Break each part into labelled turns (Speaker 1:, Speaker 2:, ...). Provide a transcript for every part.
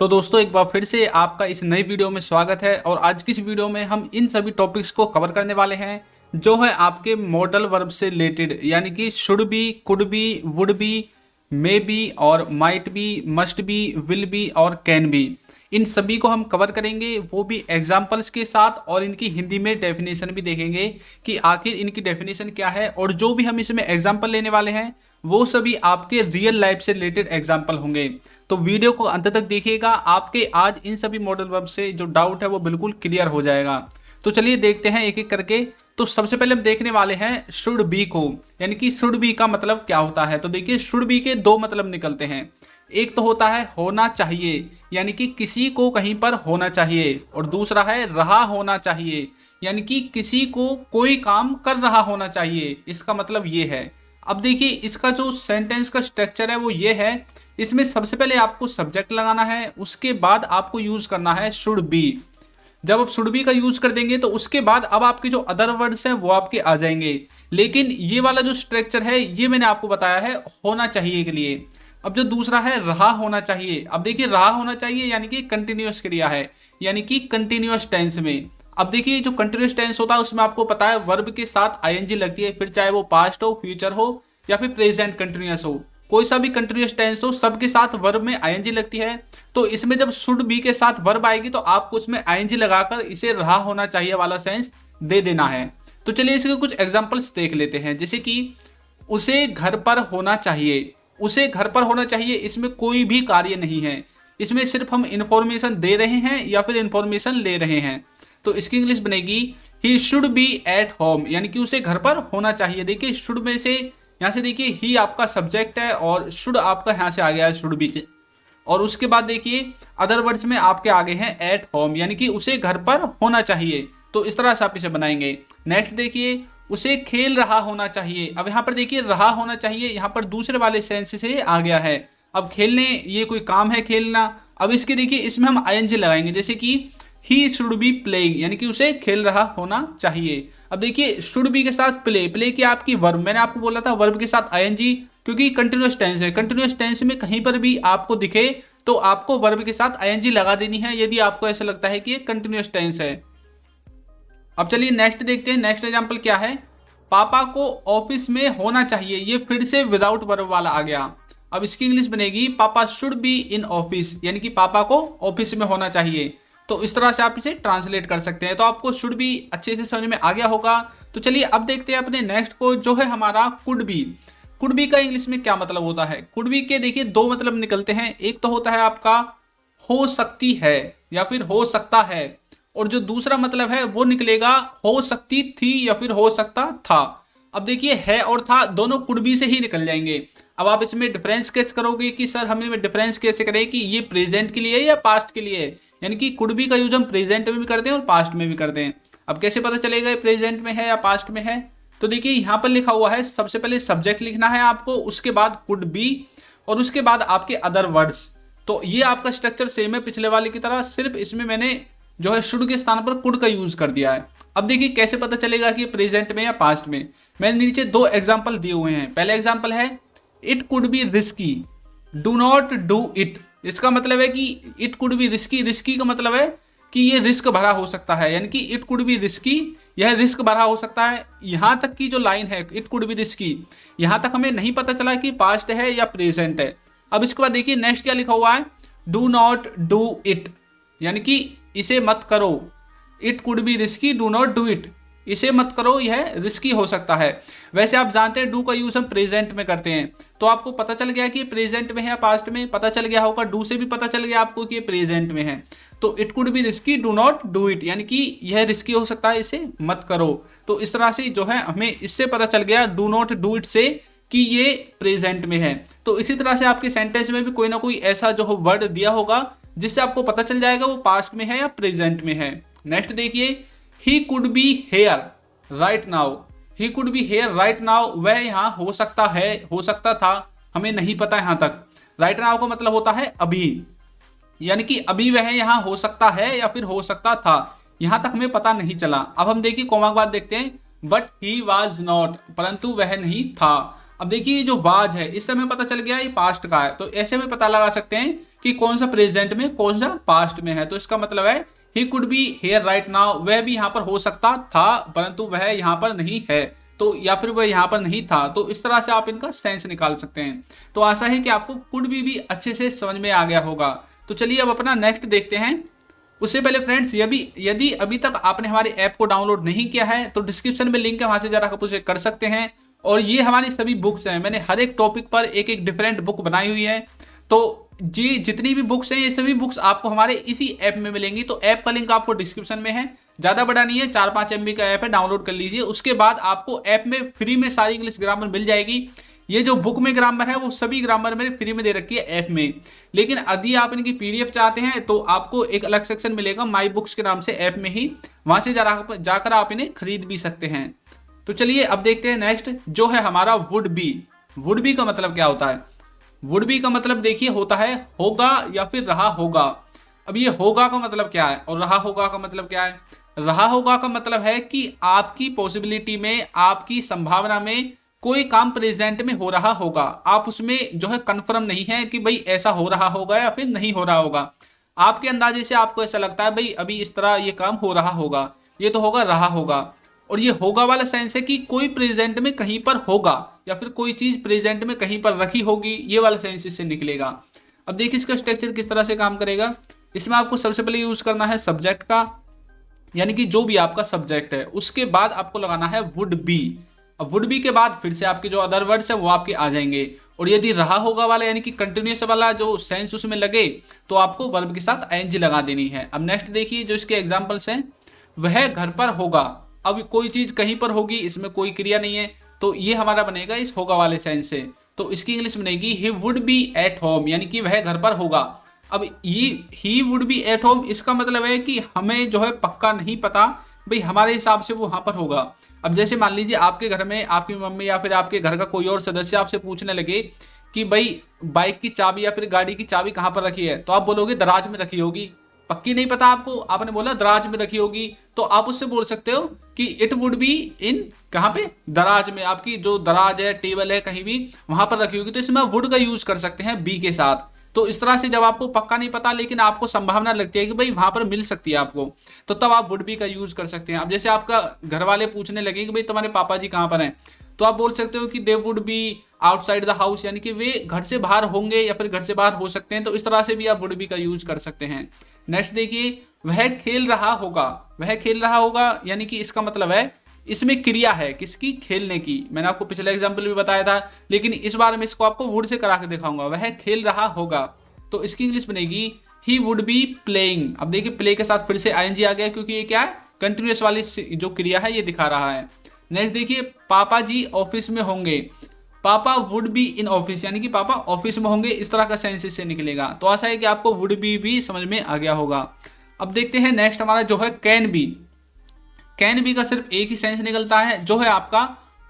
Speaker 1: तो दोस्तों एक बार फिर से आपका इस नई वीडियो में स्वागत है। और आज की इस वीडियो में हम इन सभी टॉपिक्स को कवर करने वाले हैं जो है आपके मॉडल वर्ब से रिलेटेड, यानी कि should be, could be, would be, may be और might be, must be, will be और कैन बी। इन सभी को हम कवर करेंगे, वो भी एग्जाम्पल्स के साथ, और इनकी हिंदी में डेफिनेशन भी देखेंगे कि आखिर इनकी डेफिनेशन क्या है। और जो भी हम इसमें एग्जाम्पल लेने वाले हैं वो सभी आपके रियल लाइफ से रिलेटेड एग्जाम्पल होंगे। तो वीडियो को अंत तक देखिएगा, आपके आज इन सभी मॉडल वर्ब से जो डाउट है वो बिल्कुल क्लियर हो जाएगा। तो चलिए देखते हैं एक एक करके। तो सबसे पहले हम देखने वाले हैं शुड बी को, यानी कि शुड बी का मतलब क्या होता है। तो देखिए शुड बी के दो मतलब निकलते हैं। एक तो होता है होना चाहिए, यानी कि किसी को कहीं पर होना चाहिए, और दूसरा है रहा होना चाहिए, यानी कि किसी को कोई काम कर रहा होना चाहिए। इसका मतलब ये है। अब देखिए इसका जो सेंटेंस का स्ट्रक्चर है वो ये है। इसमें सबसे पहले आपको सब्जेक्ट लगाना है, उसके बाद आपको यूज करना है शुड बी। जब आप शुड बी का यूज कर देंगे तो उसके बाद अब आपके जो अदर वर्ड्स हैं वो आपके आ जाएंगे। लेकिन ये वाला जो स्ट्रक्चर है ये मैंने आपको बताया है होना चाहिए के लिए। अब जो दूसरा है रहा होना चाहिए, अब देखिए रहा होना चाहिए यानी कि कंटिन्यूअस क्रिया है, यानी कि कंटिन्यूअस टेंस में। अब देखिए जो कंटिन्यूअस टेंस होता है उसमें आपको पता है वर्ब के साथ आईएनजी लगती है, फिर चाहे वो पास्ट हो, फ्यूचर हो या फिर प्रेजेंट कंटिन्यूअस हो, कोई सा भी कंटिन्यूअस टेंस हो, सबके साथ वर्ब में आईएनजी लगती है। तो इसमें जब शुड बी के साथ वर्ब आएगी तो आपको उसमें आईएनजी लगाकर इसे रहा होना चाहिए वाला सेंस दे देना है। तो चलिए इसके कुछ एग्जांपल्स देख लेते हैं। जैसे कि उसे घर पर होना चाहिए, उसे घर पर होना चाहिए, इसमें कोई भी कार्य नहीं है, इसमें सिर्फ हम इंफॉर्मेशन दे रहे हैं या फिर इंफॉर्मेशन ले रहे हैं। तो इसकी इंग्लिश बनेगी he should be at home, यानी कि उसे घर पर होना चाहिए। देखिए शुड में से यहाँ से देखिए ही आपका सब्जेक्ट है और शुड आपका यहाँ से आ गया है शुड बी से, और उसके बाद देखिए अदर वर्ड्स में आपके आगे हैं एट होम, यानी कि उसे घर पर होना चाहिए। तो इस तरह से आप इसे बनाएंगे। नेक्स्ट देखिए उसे खेल रहा होना चाहिए। अब यहाँ पर देखिए रहा होना चाहिए, यहाँ पर दूसरे वाले सेंस से आ गया है। अब खेलने ये कोई काम है खेलना। अब इसके देखिए इसमें हम आईएनजी लगाएंगे, जैसे कि ही शुड बी प्लेइंग, यानी कि उसे खेल रहा होना चाहिए। अब देखिए शुड बी के साथ प्ले, प्ले की आपकी वर्ब, मैंने आपको बोला था वर्ब के साथ आईएनजी, क्योंकि कंटिन्यूअस टेंस है। कंटिन्यूअस टेंस में कहीं पर भी आपको दिखे तो आपको वर्ब के साथ आईएनजी लगा देनी है, यदि आपको ऐसा लगता है कि ये कंटिन्यूअस टेंस है। अब चलिए नेक्स्ट देखते हैं। नेक्स्ट एग्जांपल क्या है, पापा को ऑफिस में होना चाहिए। ये फिर से विदाउट वर्ब वाला आ गया। अब इसकी इंग्लिश बनेगी पापा शुड बी इन ऑफिस, यानी कि पापा को ऑफिस में होना चाहिए। तो इस तरह से आप इसे ट्रांसलेट कर सकते हैं। तो आपको शुड बी अच्छे से समझ में आ गया होगा। तो चलिए अब देखते हैं अपने नेक्स्ट को, जो है हमारा कुड बी। कुड बी का इंग्लिश में क्या मतलब होता है। कुड बी के देखिए दो मतलब निकलते हैं। एक तो होता है आपका हो सकती है या फिर हो सकता है, और जो दूसरा मतलब है वो निकलेगा हो सकती थी या फिर हो सकता था। अब देखिए है और था दोनों कुड बी से ही निकल जाएंगे। अब आप इसमें डिफरेंस कैसे करोगे कि सर हमें डिफरेंस कैसे करें कि ये प्रेजेंट के लिए या पास्ट के लिए, यानी कि कुड बी का यूज हम प्रेजेंट में भी करते हैं और पास्ट में भी करते हैं। अब कैसे पता चलेगा प्रेजेंट में है या पास्ट में है। तो देखिए यहाँ पर लिखा हुआ है, सबसे पहले सब्जेक्ट लिखना है आपको, उसके बाद कुड बी और उसके बाद आपके अदर वर्ड्स। तो ये आपका स्ट्रक्चर सेम है पिछले वाले की तरह, सिर्फ इसमें मैंने जो है शुड के स्थान पर कुड का यूज कर दिया है। अब देखिए कैसे पता चलेगा कि प्रेजेंट में या पास्ट में। मैंने नीचे दो एग्जांपल दिए हुए हैं। पहला एग्जांपल है it could be risky, do not do it. इसका मतलब है कि it could be risky, risky का मतलब है कि ये रिस्क भरा हो सकता है, यानी कि इट कुड बी रिस्की, यह रिस्क भरा हो सकता है। यहां तक की जो लाइन है इट कुड बी रिस्की, यहां तक हमें नहीं पता चला कि पास्ट है या प्रेजेंट है। अब इसके बाद देखिए नेक्स्ट क्या लिखा हुआ है, डू नॉट डू इट, यानी कि इसे मत करो। It could be risky, do not do it, इसे मत करो, यह रिस्की हो सकता है। वैसे आप जानते हैं डू का यूज हम प्रेजेंट में करते हैं, तो आपको पता चल गया कि प्रेजेंट में है या पास्ट में, पता चल गया होगा। डू से भी पता चल गया आपको कि प्रेजेंट में है। तो it could be risky, do not do it, यानी कि यह रिस्की हो सकता है, इसे मत करो। तो इस तरह से जो है हमें इससे पता चल गया डू नॉट डू इट से कि ये प्रेजेंट में है। तो इसी तरह से आपके सेंटेंस में भी कोई ना कोई ऐसा जो वर्ड दिया होगा जिससे आपको पता चल जाएगा वो पास्ट में है या प्रेजेंट में है। नेक्स्ट देखिए he could be here right now. He could be here right now, वह यहाँ हो सकता है, हो सकता था, हमें नहीं पता यहाँ तक। राइट नाउ का मतलब होता है अभी, यानी कि अभी वह यहाँ हो सकता है या फिर हो सकता था, यहाँ तक हमें पता नहीं चला। अब हम देखिए कॉमा के बाद देखते हैं बट ही वाज नॉट, परंतु वह नहीं था। अब देखिए ये जो वाज है इस समय पता चल गया ये पास्ट का है, तो ऐसे में पता लगा सकते हैं कि कौन सा प्रेजेंट में कौन सा पास्ट में है। तो इसका मतलब है he could be here right now, वह भी यहाँ पर हो सकता था परंतु वह यहाँ पर नहीं है, तो या फिर वह यहाँ पर नहीं था। तो इस तरह से आप इनका सेंस निकाल सकते हैं। तो आशा है कि आपको कुड भी अच्छे से समझ में आ गया होगा। तो चलिए अब अपना नेक्स्ट देखते हैं। उससे पहले फ्रेंड्स यदि अभी तक आपने हमारे ऐप को डाउनलोड नहीं किया है तो डिस्क्रिप्शन में लिंक है, वहां से जरा आप उसे कर सकते हैं। और ये हमारी सभी बुक्स हैं, मैंने हर एक टॉपिक पर एक एक डिफरेंट बुक बनाई हुई है। तो जी जितनी भी बुक्स हैं ये सभी बुक्स आपको हमारे इसी ऐप में मिलेंगी। तो ऐप का लिंक आपको डिस्क्रिप्शन में है, ज़्यादा बड़ा नहीं है, 4-5 MB का ऐप है, डाउनलोड कर लीजिए। उसके बाद आपको ऐप में फ्री में सारी इंग्लिश ग्रामर मिल जाएगी। ये जो बुक में ग्रामर है वो सभी ग्रामर मैंने फ्री में दे रखी है ऐप में, लेकिन यदि आप इनकी PDF चाहते हैं तो आपको एक अलग सेक्शन मिलेगा माई बुक्स के नाम से ऐप में ही, वहां से जाकर आप इन्हें खरीद भी सकते हैं। तो चलिए अब देखते हैं नेक्स्ट जो है हमारा वुड बी। वुड बी का मतलब क्या होता है? वुड बी का मतलब देखिए होता है होगा या फिर रहा होगा। अब ये होगा का मतलब क्या है और रहा होगा का मतलब क्या है? रहा होगा का मतलब है कि आपकी पॉसिबिलिटी में, आपकी संभावना में कोई काम प्रेजेंट में हो रहा होगा, आप उसमें जो है कंफर्म नहीं है कि भाई ऐसा हो रहा होगा या फिर नहीं हो रहा होगा। आपके अंदाजे से आपको ऐसा लगता है भाई अभी इस तरह ये काम हो रहा होगा, ये तो होगा रहा होगा। और ये होगा वाला सेंस है कि कोई प्रेजेंट में कहीं पर होगा या फिर कोई चीज प्रेजेंट में कहीं पर रखी होगी, ये वाला सेंस इससे निकलेगा। अब देखिए इसका स्ट्रक्चर किस तरह से काम करेगा। इसमें आपको सबसे पहले यूज करना है सब्जेक्ट का, यानी कि जो भी आपका सब्जेक्ट है उसके बाद आपको लगाना है वुड बी। अब वुड बी के बाद फिर से आपके जो अदर वर्ड्स है वो आपके आ जाएंगे। और यदि रहा होगा वाला यानी कि कंटिन्यूस वाला जो सेंस उसमें लगे तो आपको वर्ब के साथ ING लगा देनी है। अब नेक्स्ट देखिए जो इसके एग्जांपल्स हैं, वह घर पर होगा। अब कोई चीज कहीं पर होगी, इसमें कोई क्रिया नहीं है, तो ये हमारा बनेगा इस होगा वाले सेंस से। तो इसकी इंग्लिश बनेगी he would be at home, यानी कि वह घर पर होगा। अब ये he would be at home इसका मतलब है कि हमें जो है पक्का नहीं पता भाई हमारे हिसाब से वो वहां पर होगा। अब जैसे मान लीजिए आपके घर में आपकी मम्मी या फिर आपके घर का कोई और सदस्य आपसे पूछने लगे कि भाई बाइक की चाबी या फिर गाड़ी की चाबी कहाँ पर रखी है, तो आप बोलोगे दराज में रखी होगी। पक्की नहीं पता आपको, आपने बोला दराज में रखी होगी, तो आप उससे बोल सकते हो कि इट वुड बी इन कहाँ पे, दराज में। आपकी जो दराज है, टेबल है, कहीं भी वहां पर रखी होगी। तो इसमें वुड का यूज कर सकते हैं बी के साथ। तो इस तरह से जब आपको पक्का नहीं पता लेकिन आपको संभावना लगती है कि भाई वहां पर मिल सकती है आपको, तो तब आप वुड बी का यूज कर सकते हैं। अब जैसे आपका घर वाले पूछने लगे कि भाई तुम्हारे पापा जी कहाँ पर हैं, तो आप बोल सकते हो कि they would be outside the house, यानी कि वे घर से बाहर होंगे या फिर घर से बाहर हो सकते हैं। तो इस तरह से भी आप वुड बी का यूज कर सकते हैं। नेक्स्ट देखिए वह खेल रहा होगा। वह खेल रहा होगा यानी कि इसका मतलब है इसमें क्रिया है किसकी, खेलने की। मैंने आपको पिछले एग्जाम्पल भी बताया था, लेकिन इस बार मैं इसको आपको वुड से करा के दिखाऊंगा। वह खेल रहा होगा, तो इसकी इंग्लिश बनेगी ही वुड बी प्लेइंग। अब देखिए प्ले के साथ फिर से ING आ गया क्योंकि ये क्या है, कंटिन्यूअस वाली जो क्रिया है ये दिखा रहा है। नेक्स्ट देखिए पापा जी ऑफिस में होंगे। पापा वुड बी इन ऑफिस, यानी कि पापा ऑफिस में होंगे, इस तरह का सेंस इससे निकलेगा। तो आशा है कि आपको वुड बी भी समझ में आ गया होगा। अब देखते हैं नेक्स्ट हमारा जो है कैन बी। कैन बी का सिर्फ एक ही सेंस निकलता है जो है आपका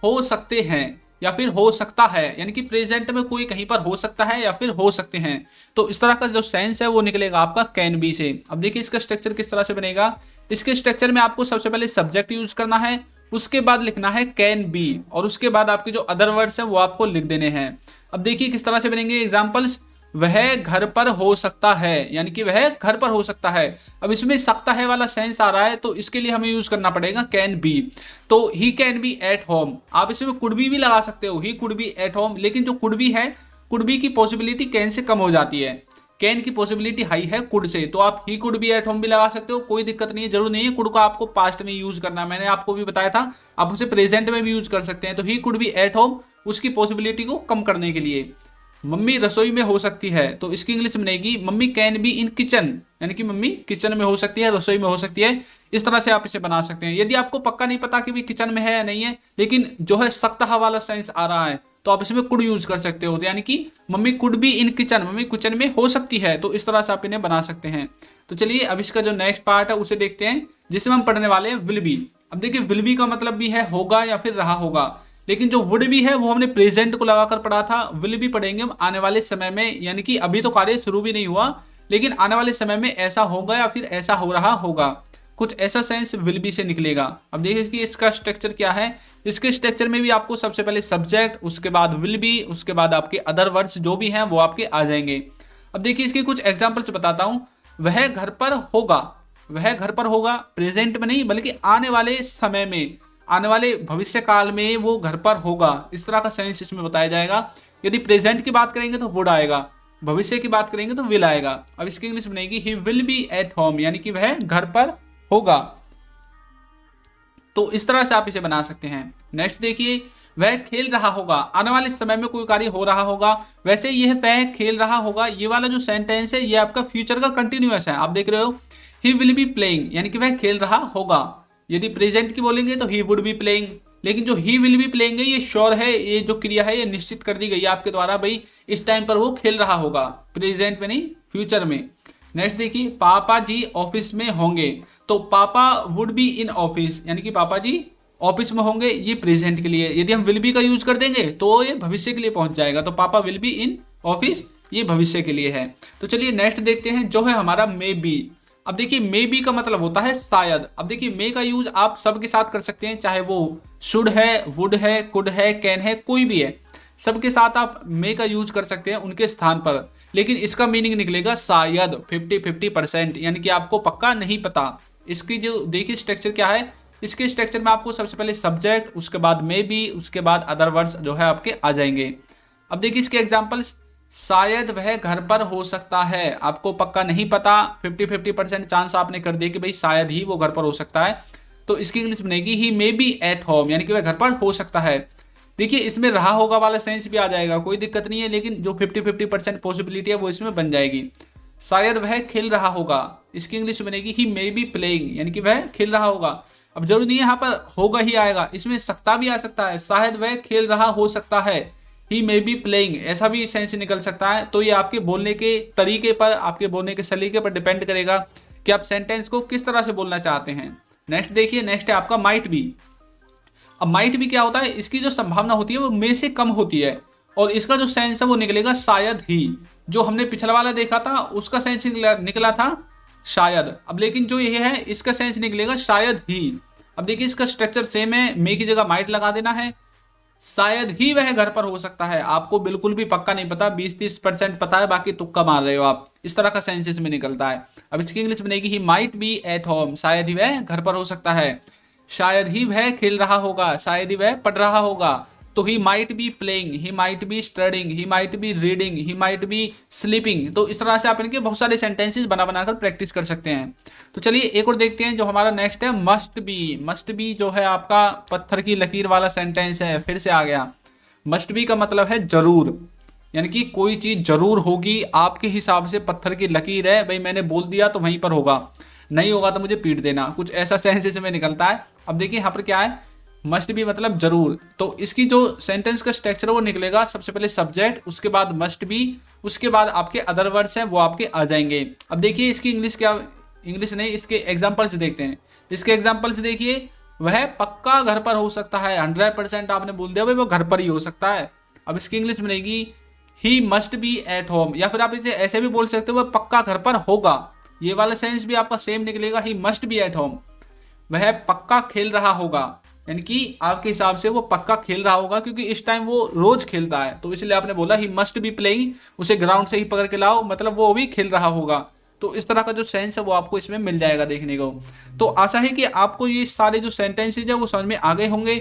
Speaker 1: हो सकते हैं या फिर हो सकता है, यानी कि प्रेजेंट में कोई कहीं पर हो सकता है या फिर हो सकते हैं। तो इस तरह का जो सेंस है वो निकलेगा आपका कैन बी से। अब देखिए इसका स्ट्रक्चर किस तरह से बनेगा। इसके स्ट्रक्चर में आपको सबसे पहले सब्जेक्ट यूज करना है, उसके बाद लिखना है कैन बी, और उसके बाद आपके जो अदर वर्ड्स हैं वो आपको लिख देने हैं। अब देखिए किस तरह से बनेंगे एग्जांपल्स। वह घर पर हो सकता है, यानी कि वह घर पर हो सकता है। अब इसमें सकता है वाला सेंस आ रहा है तो इसके लिए हमें यूज करना पड़ेगा कैन बी। तो he can be at home, आप इसमें कुड बी लगा सकते हो, he could be at home, लेकिन जो कुड बी है, कुड बी की पॉसिबिलिटी कैन से कम हो जाती है, कैन की पॉसिबिलिटी हाई है कुड से। तो आप he could be at home भी लगा सकते हो, कोई दिक्कत नहीं है। जरूर नहीं है कुड को आपको पास्ट में यूज करना, मैंने आपको भी बताया था, आप उसे प्रेजेंट में भी यूज कर सकते हैं। तो he could be at home उसकी पॉसिबिलिटी को कम करने के लिए। मम्मी रसोई में हो सकती है, तो इसकी इंग्लिश बनेगी mummy can be in kitchen, यानी कि मम्मी किचन में हो सकती है, रसोई में हो सकती है। इस तरह से आप इसे बना सकते हैं। यदि आपको पक्का नहीं पता कि भी किचन में है या नहीं है, लेकिन जो है सकता वाला सेंस आ रहा है, तो आप इसमें कुड यूज कर सकते हो। तो यानी कि mummy could be in kitchen, mummy kitchen में हो सकती है। तो इस तरह से आप इन्हें बना सकते हैं। तो चलिए अब इसका जो नेक्स्ट पार्ट है उसे देखते हैं, जिसमें हम पढ़ने वाले हैं विल बी। अब देखिए विल बी का मतलब भी है होगा या फिर रहा होगा, लेकिन जो वुड भी है वो हमने प्रेजेंट को लगाकर पढ़ा था। विल भी पढ़ेंगे हम आने वाले समय में, यानी कि अभी तो कार्य शुरू भी नहीं हुआ, लेकिन आने वाले समय में ऐसा होगा या फिर ऐसा हो रहा होगा। कुछ ऐसा सेंस विल बी से निकलेगा। अब देखिए कि इसका स्ट्रक्चर क्या है। इसके स्ट्रक्चर में भी आपको सबसे पहले सब्जेक्ट, उसके बाद विल बी, उसके बाद आपके अदर वर्ड्स जो भी हैं वो आपके आ जाएंगे। अब देखिए इसके कुछ एग्जाम्पल्स बताता हूं। वह घर पर होगा, वह घर पर होगा प्रेजेंट में नहीं बल्कि आने वाले समय में, आने वाले भविष्य काल में वो घर पर होगा, इस तरह का सेंस इसमें बताया जाएगा। यदि प्रेजेंट की बात करेंगे तो वुड आएगा, भविष्य की बात करेंगे तो विल आएगा। अब इसकी इंग्लिश बनेगी he will be at home, यानी कि वह घर पर होगा। तो इस तरह से आप इसे बना सकते हैं। नेक्स्ट देखिए, वह खेल रहा होगा, आने वाले समय में कोई कार्य हो रहा होगा। वैसे यह वह खेल रहा होगा, ये वाला जो सेंटेंस है ये आपका फ्यूचर का कंटिन्यूअस है। आप देख रहे हो ही विल बी प्लेइंग, यानी कि वह खेल रहा होगा। यदि प्रेजेंट की बोलेंगे तो ही वुड बी प्लेइंग, लेकिन जो ही विल बी प्लेइंग है ये श्योर है, ये जो क्रिया है ये निश्चित कर दी गई है आपके द्वारा, भाई इस टाइम पर वो खेल रहा होगा, प्रेजेंट में नहीं फ्यूचर में। नेक्स्ट देखिए, पापा जी ऑफिस में होंगे, तो पापा वुड बी इन ऑफिस, यानी कि पापा जी ऑफिस में होंगे, ये प्रेजेंट के लिए। यदि हम विल बी का यूज कर देंगे तो ये भविष्य के लिए पहुंच जाएगा, तो पापा विल बी इन ऑफिस ये भविष्य के लिए है। तो चलिए नेक्स्ट देखते हैं जो है हमारा मे बी। अब देखिए मे बी का मतलब होता है शायद। अब देखिए मे का यूज आप सबके साथ कर सकते हैं, चाहे वो शुड है, वुड है, कुड है, कैन है, कोई भी है, सबके साथ आप मे का यूज कर सकते हैं उनके स्थान पर। लेकिन इसका मीनिंग निकलेगा शायद 50-50%, यानी कि आपको पक्का नहीं पता। इसकी जो देखिए स्ट्रक्चर क्या है, इसके स्ट्रक्चर में आपको सबसे पहले सब्जेक्ट, उसके बाद मे बी, उसके बाद अदर वर्ड्स जो है आपके आ जाएंगे। अब देखिए इसके एग्जांपल्स, शायद वह घर पर हो सकता है, आपको पक्का नहीं पता, 50-50% चांस आपने कर दिया कि भाई शायद ही वो घर पर हो सकता है, तो इसकी इंग्लिश बनेगी ही मे बी एट होम, यानी कि वह घर पर हो सकता है। देखिए इसमें रहा होगा वाला सेंस भी आ जाएगा, कोई दिक्कत नहीं है, लेकिन जो 50-50% पॉसिबिलिटी है वो इसमें बन जाएगी। शायद वह खेल रहा होगा, इसकी इंग्लिश बनेगी ही मे बी प्लेइंग, यानी कि वह खेल रहा होगा। अब जरूरी नहीं है यहाँ पर होगा ही आएगा, इसमें सकता भी आ सकता है, शायद वह खेल रहा हो सकता है, ही मे बी प्लेइंग, ऐसा भी सेंस निकल सकता है। तो ये आपके बोलने के तरीके पर, आपके बोलने के सलीके पर डिपेंड करेगा कि आप सेंटेंस को किस तरह से बोलना चाहते हैं। नेक्स्ट देखिए, नेक्स्ट है आपका माइट बी। अब माइट बी क्या होता है, इसकी जो संभावना होती है वो मे से कम होती है, और इसका जो सेंस है वो निकलेगा शायद ही। जो हमने पिछला वाला देखा था उसका सेंस निकला था शायद, अब लेकिन जो ये है इसका सेंस निकलेगा शायद ही। अब देखिए इसका स्ट्रक्चर सेम है, मे की जगह माइट लगा देना है, शायद ही वह घर पर हो सकता है, आपको बिल्कुल भी पक्का नहीं पता, 20-30% पता है, बाकी तुक्का मार रहे हो आप, इस तरह का सेंसेस में निकलता है। अब इसकी इंग्लिश बनेगी he might be at home, शायद ही वह घर पर हो सकता है, शायद ही वह खेल रहा होगा, शायद ही वह पढ़ रहा होगा। तो he might be playing, he might be studying, he might be reading, he might be sleeping. तो इस तरह से आप इनके बहुत सारे सेंटेंसेस बना बनाकर प्रैक्टिस कर सकते हैं। तो चलिए एक और देखते हैं जो हमारा नेक्स्ट है मस्ट बी। मस्ट बी जो है आपका पत्थर की लकीर वाला सेंटेंस है, फिर से आ गया। मस्ट बी का मतलब है जरूर, यानी कि कोई चीज जरूर होगी, आपके हिसाब से पत्थर की लकीर है, भाई मैंने बोल दिया तो वहीं पर होगा, नहीं होगा तो मुझे पीट देना, कुछ ऐसा सेंस में निकलता है। अब देखिए यहाँ पर क्या है, मस्ट बी मतलब जरूर, तो इसकी जो सेंटेंस का स्ट्रक्चर वो निकलेगा, सबसे पहले सब्जेक्ट, उसके बाद मस्ट बी, उसके बाद आपके अदर वर्ड्स हैं वो आपके आ जाएंगे। अब देखिए इसकी इंग्लिश क्या, इंग्लिश नहीं, इसके एग्जांपल्स देखते हैं। इसके एग्जांपल्स देखिए, वह पक्का घर पर हो सकता है, 100% आपने बोल दिया भाई वो घर पर ही हो सकता है। अब इसकी इंग्लिश बनेगी he must be at home, या फिर आप इसे ऐसे भी बोल सकते हो वह पक्का घर पर होगा, ये वाला सेंस भी आपका सेम निकलेगा, he must be at home, वह पक्का खेल रहा होगा, यानी कि आपके हिसाब से वो पक्का खेल रहा होगा क्योंकि इस टाइम वो रोज खेलता है, तो इसलिए आपने बोला ही मस्ट बी प्लेइंग, उसे ग्राउंड से ही पकड़ के लाओ, मतलब वो भी खेल रहा होगा। तो इस तरह का जो सेंस है वो आपको इसमें मिल जाएगा देखने को। तो आशा है कि आपको ये सारे जो सेंटेंसेज है वो समझ में आ गए होंगे।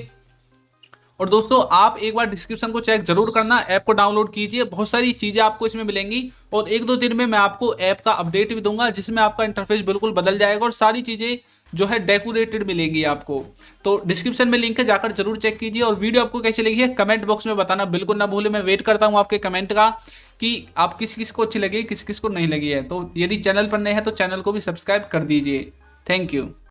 Speaker 1: और दोस्तों आप एक बार डिस्क्रिप्शन को चेक जरूर करना, ऐप को डाउनलोड कीजिए, बहुत सारी चीजें आपको इसमें मिलेंगी, और 1-2 दिन में मैं आपको ऐप का अपडेट भी दूंगा जिसमें आपका इंटरफेस बिल्कुल बदल जाएगा और सारी चीजें जो है डेकोरेटेड मिलेंगी आपको। तो डिस्क्रिप्शन में लिंक है, जाकर जरूर चेक कीजिए। और वीडियो आपको कैसी लगी है कमेंट बॉक्स में बताना बिल्कुल ना भूले, मैं वेट करता हूं आपके कमेंट का कि आप किस किस को अच्छी लगी, किस किस को नहीं लगी है। तो यदि चैनल पर नए हैं तो चैनल को भी सब्सक्राइब कर दीजिए। Thank you.